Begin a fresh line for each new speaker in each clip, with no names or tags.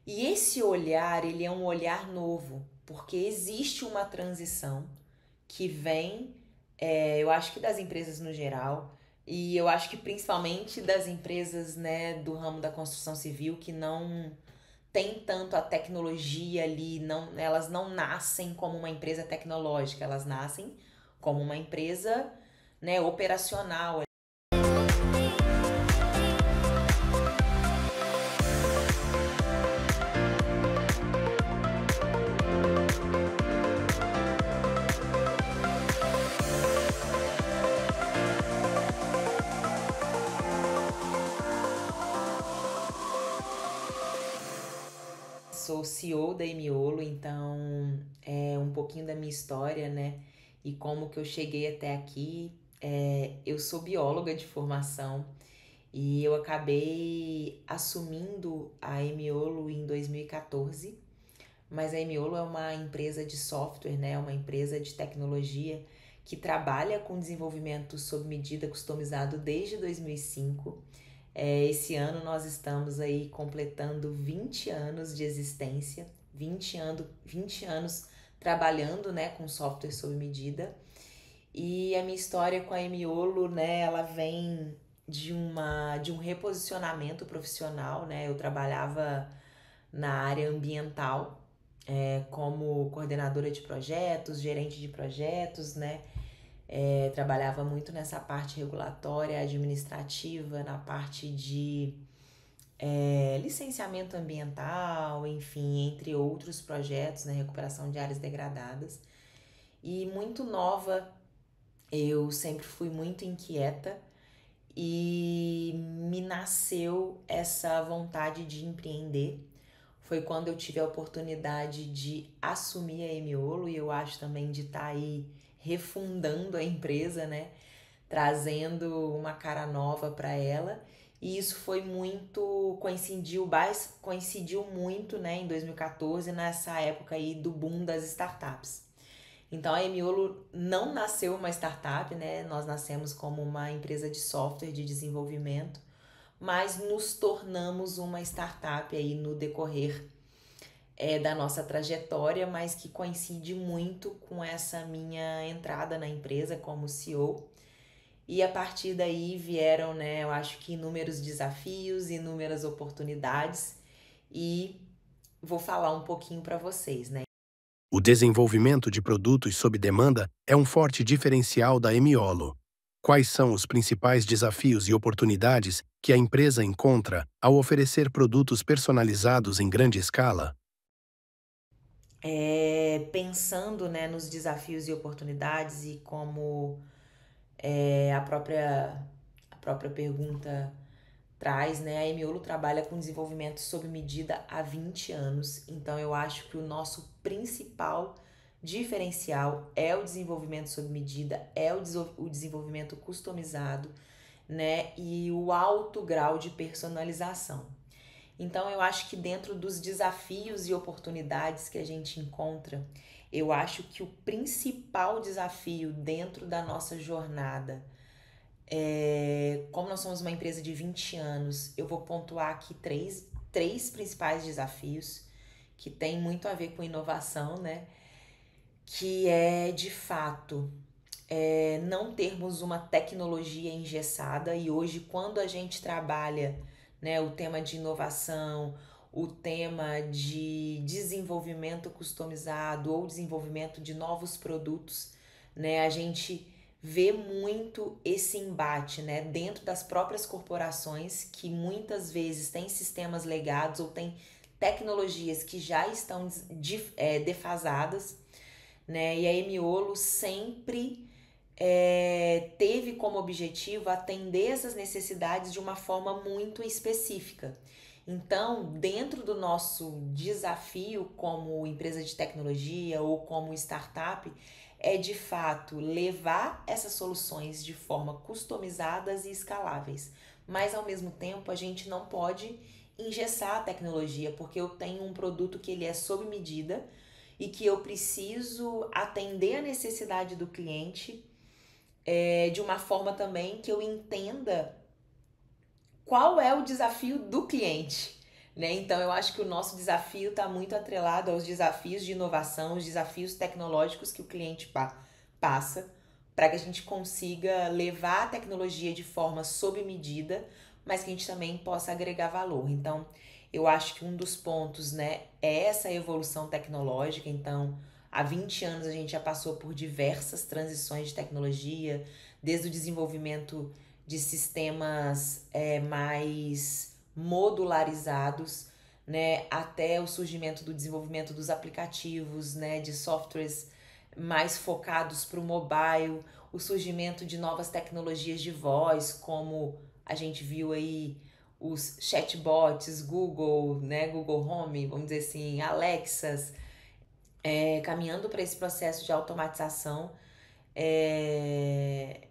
E esse olhar, ele é um olhar novo, porque existe uma transição que vem, eu acho que das empresas no geral, e eu acho que principalmente das empresas, né, do ramo da construção civil, que não tem tanto a tecnologia ali, não, elas não nascem como uma empresa tecnológica, elas nascem como uma empresa, né, operacional. Sou CEO da Emiolo, então é um pouquinho da minha história, né? E como que eu cheguei até aqui. Eu sou bióloga de formação e eu acabei assumindo a Emiolo em 2014. Mas a Emiolo é uma empresa de software, né? Uma empresa de tecnologia que trabalha com desenvolvimento sob medida customizado desde 2005. Esse ano nós estamos aí completando 20 anos de existência, 20 anos trabalhando, né, com software sob medida. E a minha história com a Emiolo, né, ela vem de um reposicionamento profissional, né? Eu trabalhava na área ambiental, como coordenadora de projetos, gerente de projetos, né? Trabalhava muito nessa parte regulatória, administrativa, na parte de licenciamento ambiental, enfim, entre outros projetos, né? Recuperação de áreas degradadas. E muito nova, eu sempre fui muito inquieta e me nasceu essa vontade de empreender. Foi quando eu tive a oportunidade de assumir a Emiolo e eu acho também de estar aí refundando a empresa, né? Trazendo uma cara nova para ela. E isso foi muito, coincidiu muito, né, em 2014, nessa época aí do boom das startups. Então a Emiolo não nasceu uma startup, né? Nós nascemos como uma empresa de software de desenvolvimento, mas nos tornamos uma startup aí no decorrer da nossa trajetória, mas que coincide muito com essa minha entrada na empresa como CEO. E a partir daí vieram, né, eu acho que inúmeros desafios, inúmeras oportunidades e vou falar um pouquinho para vocês, né?
O desenvolvimento de produtos sob demanda é um forte diferencial da Emiolo. Quais são os principais desafios e oportunidades que a empresa encontra ao oferecer produtos personalizados em grande escala?
Pensando, né, nos desafios e oportunidades e como a própria pergunta traz, né? A Emiolo trabalha com desenvolvimento sob medida há 20 anos, então eu acho que o nosso principal diferencial é o desenvolvimento sob medida, o desenvolvimento customizado, né? E o alto grau de personalização. Então eu acho que dentro dos desafios e oportunidades que a gente encontra, eu acho que o principal desafio dentro da nossa jornada como nós somos uma empresa de 20 anos, eu vou pontuar aqui três principais desafios que tem muito a ver com inovação, né? Que é, de fato, não termos uma tecnologia engessada e hoje, quando a gente trabalha, né, o tema de inovação, o tema de desenvolvimento customizado ou desenvolvimento de novos produtos, né, a gente vê muito esse embate, né, dentro das próprias corporações que muitas vezes têm sistemas legados ou têm tecnologias que já estão defasadas, né, e a Emiolo sempre teve como objetivo atender essas necessidades de uma forma muito específica. Então, dentro do nosso desafio como empresa de tecnologia ou como startup, é de fato levar essas soluções de forma customizadas e escaláveis. Mas ao mesmo tempo, a gente não pode engessar a tecnologia, porque eu tenho um produto que ele é sob medida e que eu preciso atender a necessidade do cliente de uma forma também que eu entenda qual é o desafio do cliente, né? Então eu acho que o nosso desafio está muito atrelado aos desafios de inovação, os desafios tecnológicos que o cliente passa, para que a gente consiga levar a tecnologia de forma sob medida, mas que a gente também possa agregar valor. Então, eu acho que um dos pontos, né, é essa evolução tecnológica. Então, há 20 anos a gente já passou por diversas transições de tecnologia, desde o desenvolvimento de sistemas mais modularizados, né, até o surgimento do desenvolvimento dos aplicativos, né, de softwares mais focados para o mobile, o surgimento de novas tecnologias de voz, como a gente viu aí os chatbots, Google, né, Google Home, vamos dizer assim, Alexas, caminhando para esse processo de automatização, é,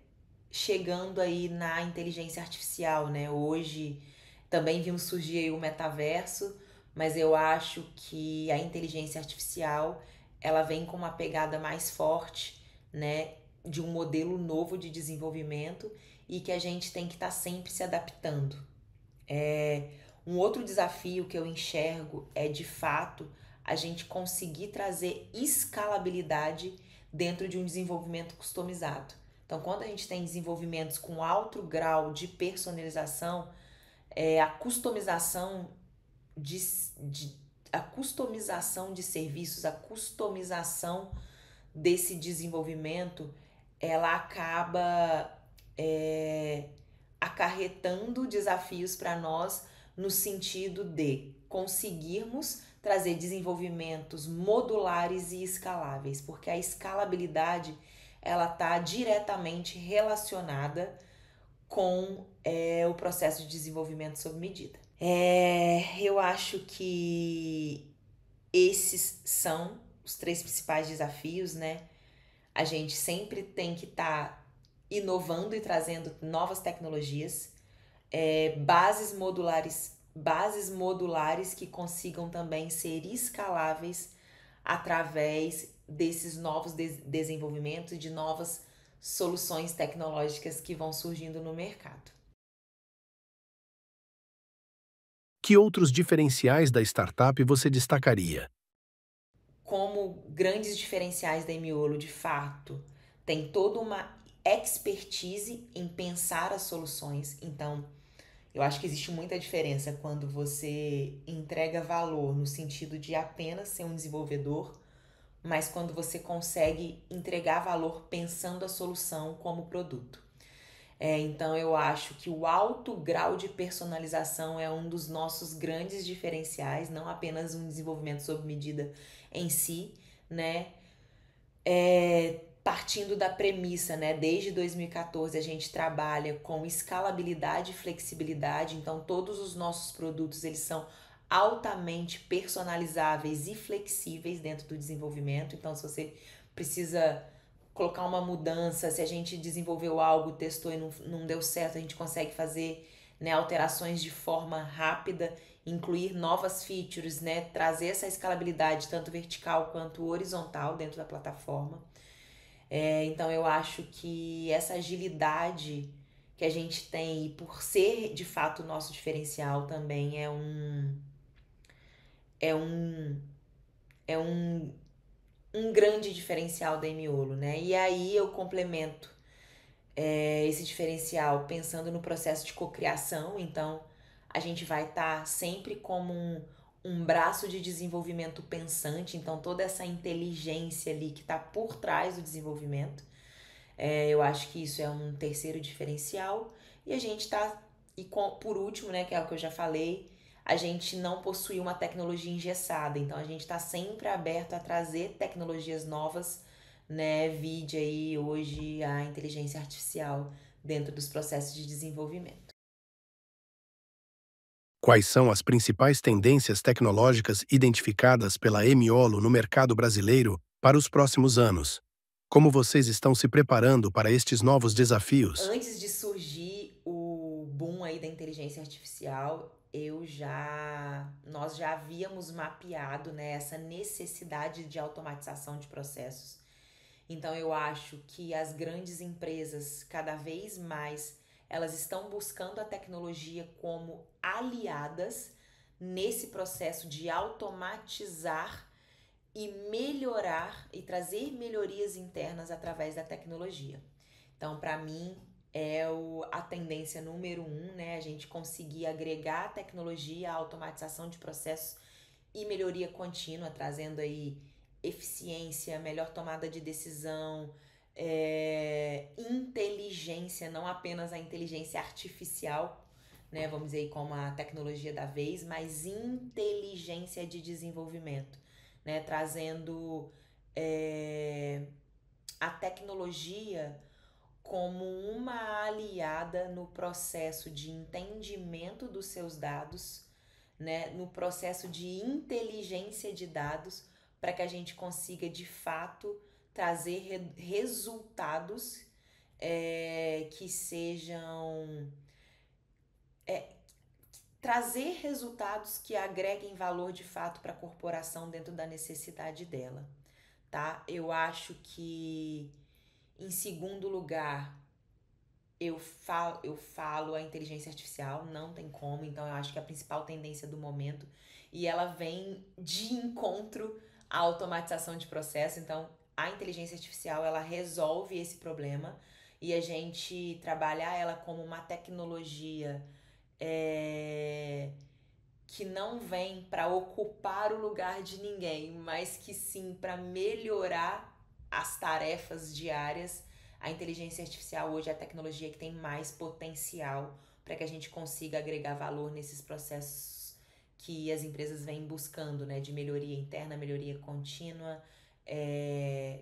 chegando aí na inteligência artificial, né? Hoje também vimos surgir aí o metaverso, mas eu acho que a inteligência artificial ela vem com uma pegada mais forte, né? De um modelo novo de desenvolvimento e que a gente tem que estar sempre se adaptando. Um outro desafio que eu enxergo é, de fato, a gente conseguir trazer escalabilidade dentro de um desenvolvimento customizado. Então, quando a gente tem desenvolvimentos com alto grau de personalização, a customização de, de, a customização de serviços, a customização desse desenvolvimento, ela acaba acarretando desafios para nós no sentido de conseguirmos trazer desenvolvimentos modulares e escaláveis, porque a escalabilidade ela está diretamente relacionada com o processo de desenvolvimento sob medida. Eu acho que esses são os três principais desafios, né? A gente sempre tem que estar inovando e trazendo novas tecnologias, bases modulares que consigam também ser escaláveis através desses novos desenvolvimentos e de novas soluções tecnológicas que vão surgindo no mercado.
Que outros diferenciais da startup você destacaria?
Como grandes diferenciais da Emiolo, de fato, tem toda uma expertise em pensar as soluções. Então, eu acho que existe muita diferença quando você entrega valor no sentido de apenas ser um desenvolvedor, mas quando você consegue entregar valor pensando a solução como produto. Então eu acho que o alto grau de personalização é um dos nossos grandes diferenciais, não apenas um desenvolvimento sob medida em si, né? Partindo da premissa, né? Desde 2014 a gente trabalha com escalabilidade e flexibilidade, então todos os nossos produtos eles são altamente personalizáveis e flexíveis dentro do desenvolvimento. Então, se você precisa colocar uma mudança, se a gente desenvolveu algo, testou e não deu certo, a gente consegue fazer, né, alterações de forma rápida, incluir novas features, né, trazer essa escalabilidade tanto vertical quanto horizontal dentro da plataforma. Então eu acho que essa agilidade que a gente tem, e por ser de fato o nosso diferencial também é um, é um grande diferencial da Emiolo, né? E aí eu complemento esse diferencial pensando no processo de cocriação. Então a gente vai estar sempre como um braço de desenvolvimento pensante, então toda essa inteligência ali que está por trás do desenvolvimento. Eu acho que isso é um terceiro diferencial. E a gente está, por último, né, que é o que eu já falei, a gente não possui uma tecnologia engessada, então a gente está sempre aberto a trazer tecnologias novas, né, vide aí hoje a inteligência artificial dentro dos processos de desenvolvimento.
Quais são as principais tendências tecnológicas identificadas pela Emiolo no mercado brasileiro para os próximos anos? Como vocês estão se preparando para estes novos desafios?
Antes de surgir o boom aí da inteligência artificial, nós já havíamos mapeado, né, essa necessidade de automatização de processos. Então eu acho que as grandes empresas, cada vez mais, elas estão buscando a tecnologia como aliadas, nesse processo de automatizar e melhorar e trazer melhorias internas através da tecnologia. Então, para mim, a tendência número 1, né? A gente conseguir agregar a tecnologia, a automatização de processos e melhoria contínua, trazendo aí eficiência, melhor tomada de decisão, inteligência, não apenas a inteligência artificial, né? Vamos dizer aí como a tecnologia da vez, mas inteligência de desenvolvimento, né? Trazendo a tecnologia como uma aliada no processo de entendimento dos seus dados, né, no processo de inteligência de dados, para que a gente consiga de fato trazer resultados que sejam trazer resultados que agreguem valor de fato para a corporação dentro da necessidade dela, tá? Eu acho que em segundo lugar eu falo a inteligência artificial, não tem como, então eu acho que é a principal tendência do momento e ela vem de encontro à automatização de processo, então a inteligência artificial ela resolve esse problema e a gente trabalhar ela como uma tecnologia que não vem para ocupar o lugar de ninguém, mas que sim para melhorar as tarefas diárias. A inteligência artificial hoje é a tecnologia que tem mais potencial para que a gente consiga agregar valor nesses processos que as empresas vêm buscando, né? De melhoria interna, melhoria contínua,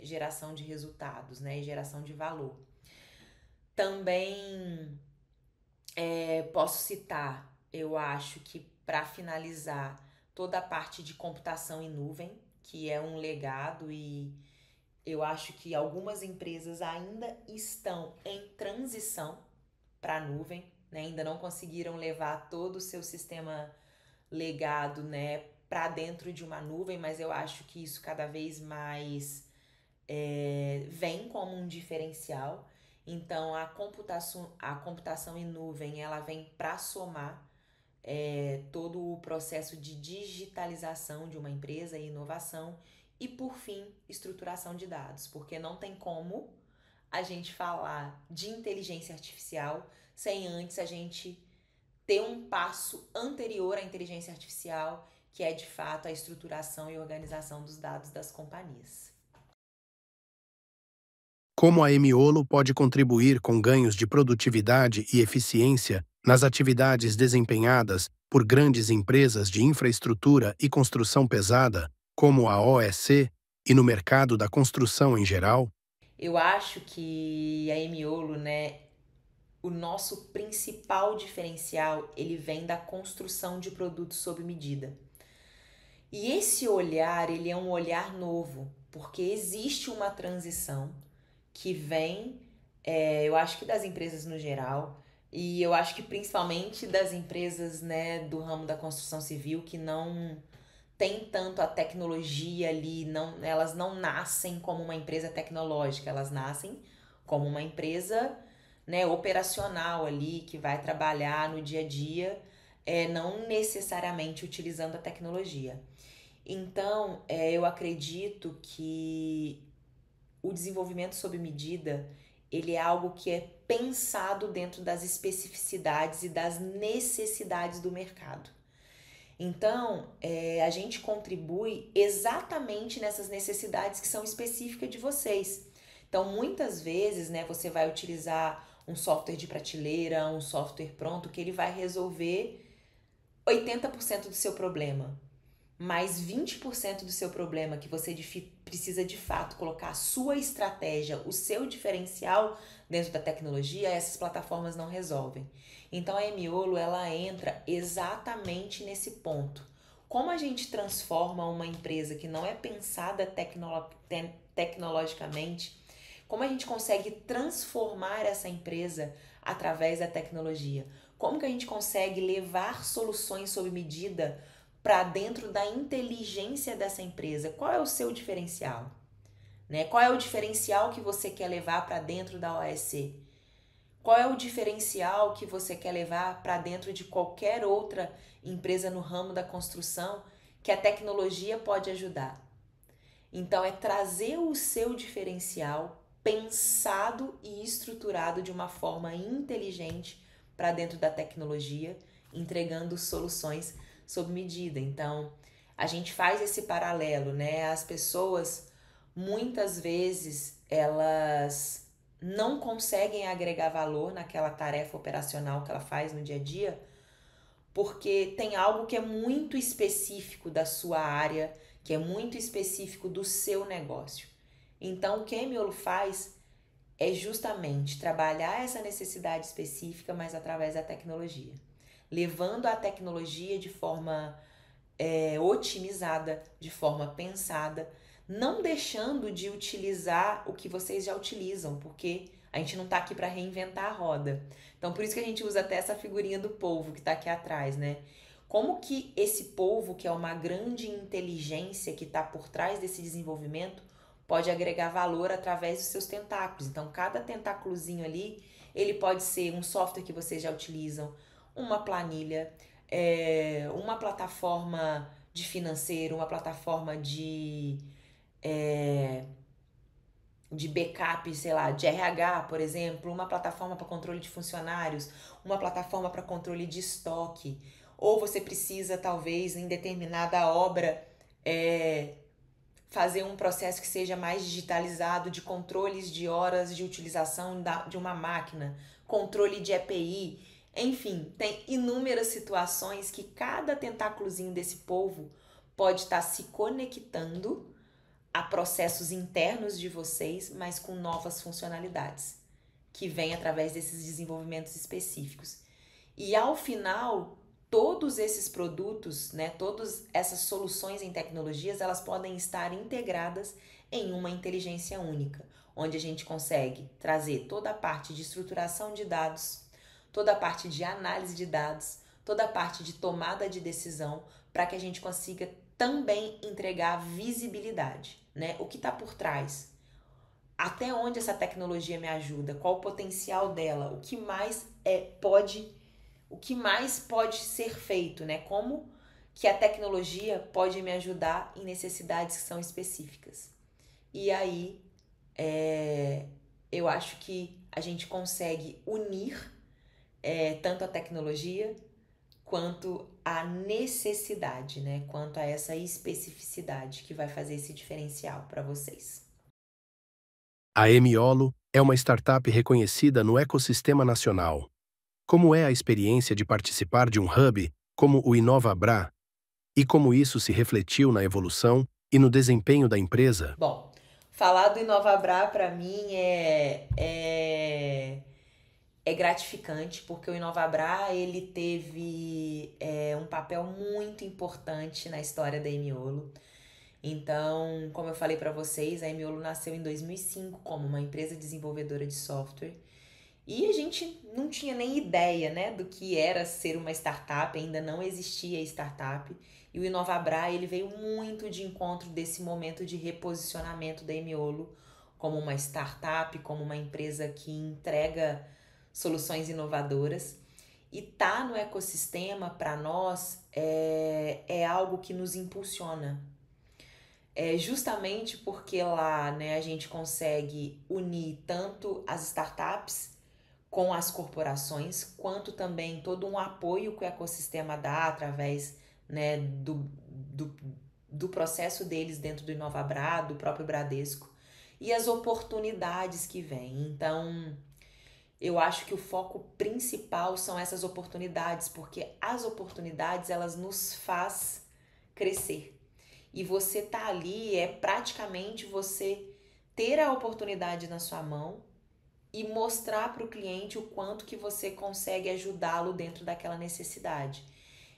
geração de resultados, né? E geração de valor. Também posso citar, eu acho que para finalizar, toda a parte de computação em nuvem, que é um legado e eu acho que algumas empresas ainda estão em transição para a nuvem, né? Ainda não conseguiram levar todo o seu sistema legado, né, para dentro de uma nuvem, mas eu acho que isso cada vez mais vem como um diferencial. Então, a computação em nuvem, ela vem para somar todo o processo de digitalização de uma empresa e inovação e, por fim, estruturação de dados, porque não tem como a gente falar de inteligência artificial sem antes a gente ter um passo anterior à inteligência artificial, que é, de fato, a estruturação e organização dos dados das companhias.
Como a Emiolo pode contribuir com ganhos de produtividade e eficiência nas atividades desempenhadas por grandes empresas de infraestrutura e construção pesada, como a OEC, e no mercado da construção em geral?
Eu acho que a Emiolo, né, o nosso principal diferencial, ele vem da construção de produtos sob medida. E esse olhar, ele é um olhar novo, porque existe uma transição que vem, eu acho que das empresas no geral, e eu acho que principalmente das empresas, né, do ramo da construção civil, que não tem tanto a tecnologia ali, não, elas não nascem como uma empresa tecnológica, elas nascem como uma empresa, né, operacional ali, que vai trabalhar no dia a dia, não necessariamente utilizando a tecnologia. Então, eu acredito que o desenvolvimento sob medida, ele é algo que é pensado dentro das especificidades e das necessidades do mercado. Então, a gente contribui exatamente nessas necessidades que são específicas de vocês. Então, muitas vezes, né, você vai utilizar um software de prateleira, um software pronto, que ele vai resolver 80% do seu problema. Mas 20% do seu problema que você precisa de fato colocar a sua estratégia, o seu diferencial dentro da tecnologia, essas plataformas não resolvem. Então a Emiolo, ela entra exatamente nesse ponto. Como a gente transforma uma empresa que não é pensada tecnologicamente, como a gente consegue transformar essa empresa através da tecnologia? Como que a gente consegue levar soluções sob medida para dentro da inteligência dessa empresa? Qual é o seu diferencial? Né? Qual é o diferencial que você quer levar para dentro da OEC? Qual é o diferencial que você quer levar para dentro de qualquer outra empresa no ramo da construção que a tecnologia pode ajudar? Então, é trazer o seu diferencial pensado e estruturado de uma forma inteligente para dentro da tecnologia, entregando soluções sob medida. Então, a gente faz esse paralelo, né? As pessoas, muitas vezes, elas não conseguem agregar valor naquela tarefa operacional que ela faz no dia a dia, porque tem algo que é muito específico da sua área, que é muito específico do seu negócio. Então, o que a Emiolo faz é justamente trabalhar essa necessidade específica, mas através da tecnologia. Levando a tecnologia de forma otimizada, de forma pensada, não deixando de utilizar o que vocês já utilizam, porque a gente não está aqui para reinventar a roda. Então, por isso que a gente usa até essa figurinha do polvo que está aqui atrás, né? Como que esse polvo, que é uma grande inteligência que está por trás desse desenvolvimento, pode agregar valor através dos seus tentáculos. Então, cada tentáculozinho ali, ele pode ser um software que vocês já utilizam, uma planilha, uma plataforma de financeiro, uma plataforma de backup, sei lá, de RH, por exemplo, uma plataforma para controle de funcionários, uma plataforma para controle de estoque. Ou você precisa, talvez, em determinada obra, fazer um processo que seja mais digitalizado de controles de horas de utilização de uma máquina, controle de EPI, enfim, tem inúmeras situações que cada tentáculozinho desse polvo pode estar se conectando a processos internos de vocês, mas com novas funcionalidades, que vêm através desses desenvolvimentos específicos. E ao final, todos esses produtos, né, todas essas soluções em tecnologias, elas podem estar integradas em uma inteligência única, onde a gente consegue trazer toda a parte de estruturação de dados, toda a parte de análise de dados, toda a parte de tomada de decisão, para que a gente consiga também entregar visibilidade, né? O que está por trás? Até onde essa tecnologia me ajuda? Qual o potencial dela? O que mais pode ser feito, né? Como que a tecnologia pode me ajudar em necessidades que são específicas? E aí, eu acho que a gente consegue unir tanto a tecnologia quanto a necessidade, né? Quanto a essa especificidade que vai fazer esse diferencial para vocês.
A Emiolo é uma startup reconhecida no ecossistema nacional. Como é a experiência de participar de um hub como o InovaBra e como isso se refletiu na evolução e no desempenho da empresa?
Bom, falar do InovaBra para mim é gratificante, porque o InovaBra ele teve um papel muito importante na história da Emiolo. Então, como eu falei para vocês, a Emiolo nasceu em 2005 como uma empresa desenvolvedora de software. E a gente não tinha nem ideia, né, do que era ser uma startup, ainda não existia startup. E o InovaBra, ele veio muito de encontro desse momento de reposicionamento da Emiolo como uma startup, como uma empresa que entrega soluções inovadoras. E tá no ecossistema, para nós, é algo que nos impulsiona. Justamente porque lá, né, a gente consegue unir tanto as startups com as corporações, quanto também todo um apoio que o ecossistema dá através, né, do processo deles dentro do InovaBra, do próprio Bradesco, e as oportunidades que vêm. Então, eu acho que o foco principal são essas oportunidades, porque as oportunidades, elas nos faz crescer. E você tá ali, praticamente você ter a oportunidade na sua mão e mostrar para o cliente o quanto que você consegue ajudá-lo dentro daquela necessidade.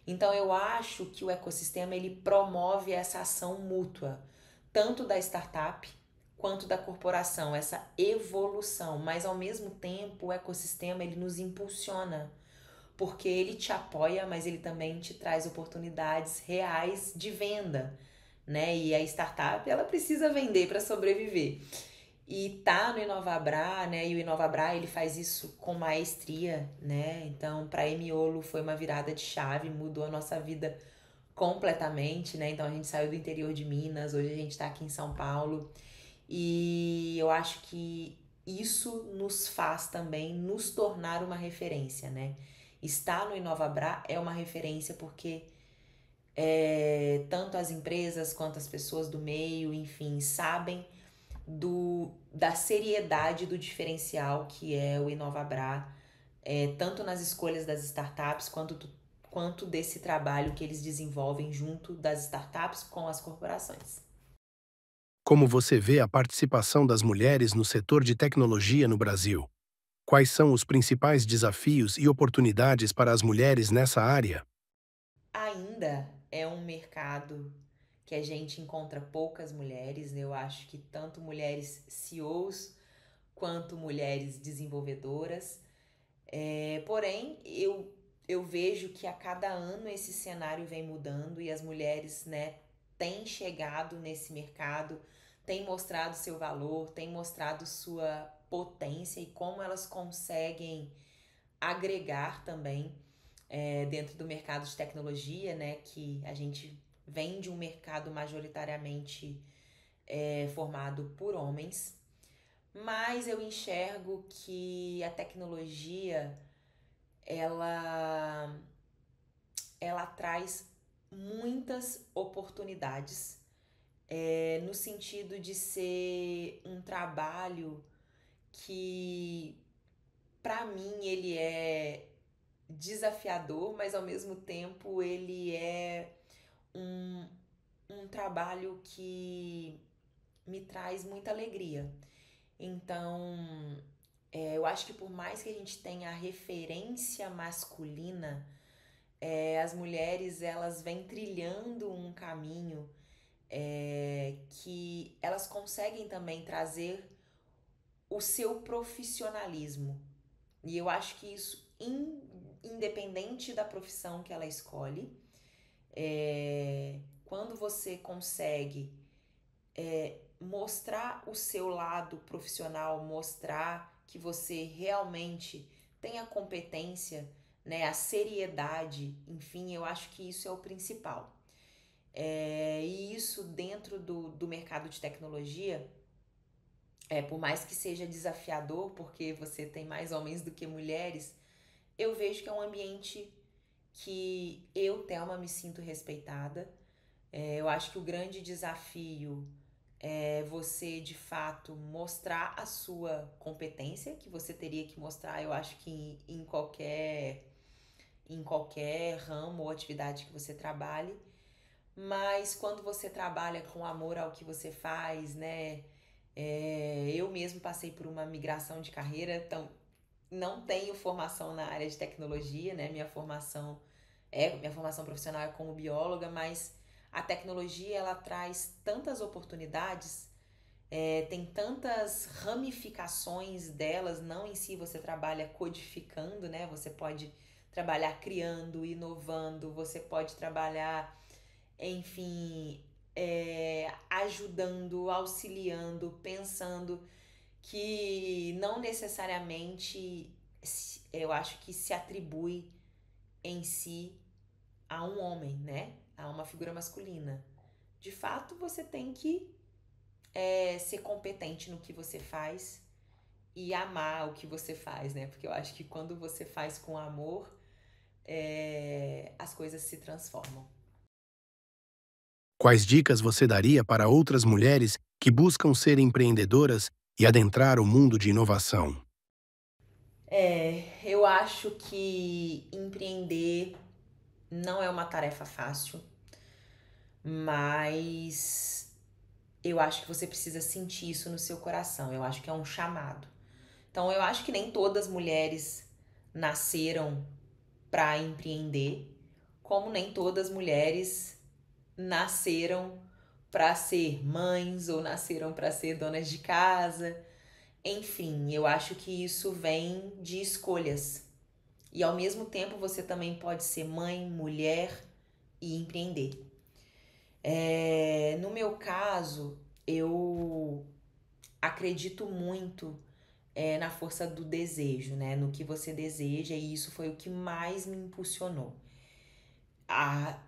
Então eu acho que o ecossistema ele promove essa ação mútua, tanto da startup quanto da corporação, essa evolução, mas ao mesmo tempo o ecossistema ele nos impulsiona, porque ele te apoia, mas ele também te traz oportunidades reais de venda, né? E a startup ela precisa vender para sobreviver. e tá no Inovabra, né? E o Inovabra, ele faz isso com maestria, né? Então, para Emiolo foi uma virada de chave, mudou a nossa vida completamente, né? Então, a gente saiu do interior de Minas, hoje a gente tá aqui em São Paulo. E eu acho que isso nos faz também nos tornar uma referência, né? Estar no Inovabra é uma referência porque tanto as empresas quanto as pessoas do meio, enfim, sabem da seriedade do diferencial que é o Inovabra, tanto nas escolhas das startups quanto desse trabalho que eles desenvolvem junto das startups com as corporações.
Como você vê a participação das mulheres no setor de tecnologia no Brasil? Quais são os principais desafios e oportunidades para as mulheres nessa área?
Ainda é um mercado que a gente encontra poucas mulheres, né? Eu acho que tanto mulheres CEOs quanto mulheres desenvolvedoras. Porém, eu vejo que a cada ano esse cenário vem mudando e as mulheres, né, têm chegado nesse mercado, têm mostrado seu valor, têm mostrado sua potência e como elas conseguem agregar também dentro do mercado de tecnologia, né, que a gente vem de um mercado majoritariamente formado por homens, mas eu enxergo que a tecnologia ela ela traz muitas oportunidades no sentido de ser um trabalho que para mim ele é desafiador, mas ao mesmo tempo ele é um, um trabalho que me traz muita alegria. Então, eu acho que por mais que a gente tenha a referência masculina, as mulheres elas vêm trilhando um caminho que elas conseguem também trazer o seu profissionalismo. E eu acho que isso, independente da profissão que ela escolhe, quando você consegue mostrar o seu lado profissional, mostrar que você realmente tem a competência, né, a seriedade, enfim, eu acho que isso é o principal. E isso dentro do mercado de tecnologia, por mais que seja desafiador, porque você tem mais homens do que mulheres, eu vejo que é um ambiente que eu, Thelma, me sinto respeitada. Eu acho que o grande desafio é você, de fato, mostrar a sua competência, que você teria que mostrar, eu acho que em qualquer ramo ou atividade que você trabalhe. Mas quando você trabalha com amor ao que você faz, né? Eu mesmo passei por uma migração de carreira, então não tenho formação na área de tecnologia, né? Minha formação profissional é como bióloga, mas a tecnologia ela traz tantas oportunidades, tem tantas ramificações delas, não em si você trabalha codificando, né? Você pode trabalhar criando, inovando, você pode trabalhar, enfim, ajudando, auxiliando, pensando, que não necessariamente eu acho que se atribui em si a um homem, né? A uma figura masculina. De fato, você tem que ser competente no que você faz e amar o que você faz, né? Porque eu acho que quando você faz com amor, as coisas se transformam.
Quais dicas você daria para outras mulheres que buscam ser empreendedoras e adentrar o mundo de inovação?
Eu acho que empreender não é uma tarefa fácil, mas eu acho que você precisa sentir isso no seu coração. Eu acho que é um chamado. Então, eu acho que nem todas as mulheres nasceram para empreender, como nem todas as mulheres nasceram para ser mães ou nasceram para ser donas de casa. Enfim, eu acho que isso vem de escolhas. E ao mesmo tempo você também pode ser mãe, mulher e empreender. No meu caso, eu acredito muito na força do desejo, né? No que você deseja, e isso foi o que mais me impulsionou a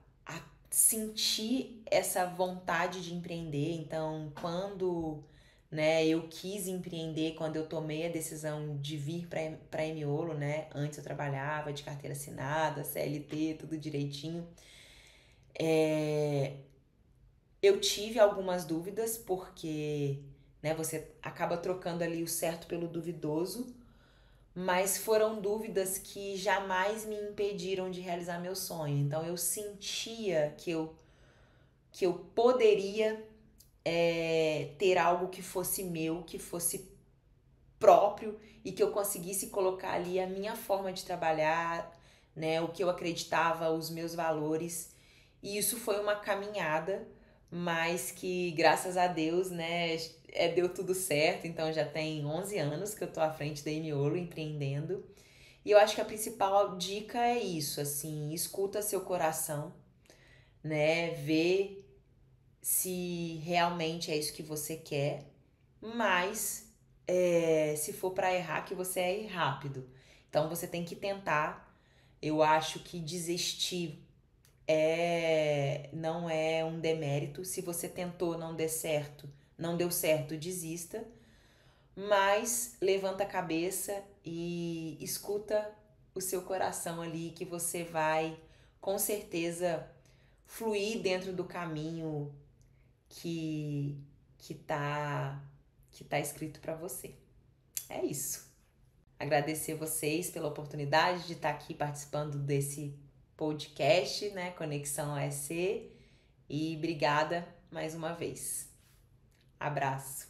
sentir essa vontade de empreender. Então, quando, né, eu quis empreender, quando eu tomei a decisão de vir para a Emiolo, né? Antes eu trabalhava de carteira assinada, CLT, tudo direitinho. Eu tive algumas dúvidas, porque, né, você acaba trocando ali o certo pelo duvidoso, mas foram dúvidas que jamais me impediram de realizar meu sonho. Então eu sentia que eu poderia ter algo que fosse meu, que fosse próprio, e que eu conseguisse colocar ali a minha forma de trabalhar, né, o que eu acreditava, os meus valores. E isso foi uma caminhada, mas que, graças a Deus, né, deu tudo certo. Então já tem 11 anos que eu tô à frente da Emiolo empreendendo. E eu acho que a principal dica é isso, assim, escuta seu coração, né, vê se realmente é isso que você quer, mas se for para errar, que você erre rápido. Então você tem que tentar. Eu acho que desistir não é um demérito. Se você tentou, não deu certo, desista. Mas levanta a cabeça e escuta o seu coração ali, que você vai com certeza fluir dentro do caminho que que tá que tá escrito para você. É isso. Agradecer vocês pela oportunidade de estar aqui participando desse podcast, né, Conexão EC, e obrigada mais uma vez. Abraço.